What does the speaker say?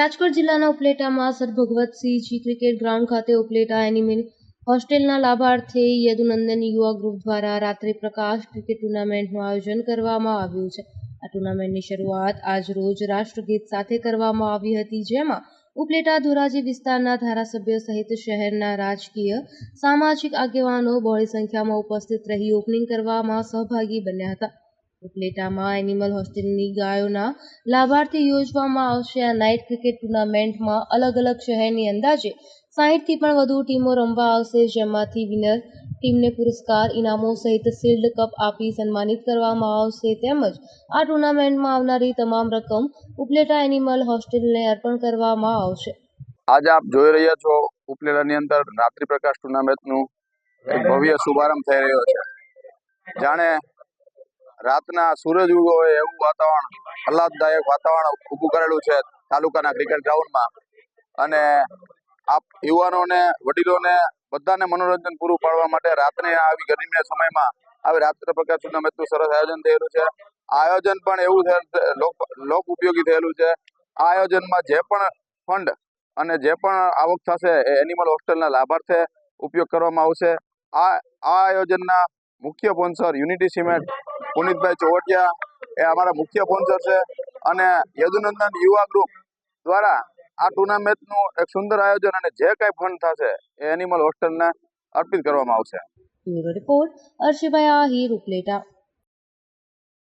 રાજકોટ જિલ્લાના ઉપલેટામાં sir Bhagwatsinhji cricket ground ખાતે Upleta animal હોસ્ટેલના લાભાર્થે Yadunandan યુવા ગ્રુપ દ્વારા રાત્રિ પ્રકાશ ક્રિકેટ ટુર્નામેન્ટનું આયોજન કરવામાં આવ્યું છે। આ ટુર્નામેન્ટની શરૂઆત આજ રોજ રાષ્ટ્રગીત સાથે કરવામાં આવી હતી, જેમાં ઉપલેટા ધોરાજી વિસ્તારના ધારાસભ્ય સહિત શહેરના રાજકીય સામાજિક આગેવાનો બહોળી સંખ્યામાં ઉપસ્થિત રહી ઓપનિંગ કરવામાં સહભાગી બન્યા હતા। ઉપલેટામાં એનિમલ હોસ્ટેલની ગાયોના લાભાર્થે યોજવામાં આવશે આ નાઇટ ક્રિકેટ ટુર્નામેન્ટમાં અલગ અલગ શહેરની અંદાજે 60થી પણ વધુ ટીમો રમવા આવશે, જેમાંથી વિનર ટીમને પુરસ્કાર, ઇનામો સહિત શિલ્ડ કપ આપી સન્માનિત કરવામાં આવશે, તેમજ આ ટુર્નામેન્ટમાં આવનારી તમામ રકમ ઉપલેટા એનિમલ હોસ્ટેલને અર્પણ કરવામાં આવશે। આજે આપ જોઈ રહ્યા છો ઉપલેટાની અંદર રાત્રિ પ્રકાશ ટુર્નામેન્ટનું એક ભવ્ય શુભારંભ થઈ રહ્યો છે। જાણે રાતના સૂરજ ઉગો હોય એવું વાતાવરણ, આહલાદદાયક વાતાવરણ ઊભું કરેલું છે તાલુકાના ક્રિકેટ ગ્રાઉન્ડમાં। અને આપ યુવાનોને, વડીલોને બધાને મનોરંજન પૂરું પાડવા માટે રાત્રે આવી ગરમીના સમયમાં આવી રાત્રિ પ્રકાશ ટુર્નામેન્ટનું સરસ આયોજન થયેલું છે। આયોજન પણ એવું લોક ઉપયોગી થયેલું છે। આ આયોજનમાં જે પણ ફંડ અને જે પણ આવક થશે એ એનિમલ હોસ્ટેલના લાભાર્થે ઉપયોગ કરવામાં આવશે। આ આયોજનના મુખ્ય sponsor unity cement, Punitbhai Chovatiya એ અમારા મુખ્ય સ્પોન્સર છે, અને યદુનંદન યુવા ગ્રુપ દ્વારા આ ટુર્નામેન્ટનું એક સુંદર આયોજન અને જે કંઈ ફંડ થશે એ એનિમલ હોસ્ટેલને અર્પિત કરવામાં આવશે। Bureau report, Arshibhai Ahir, Upleta.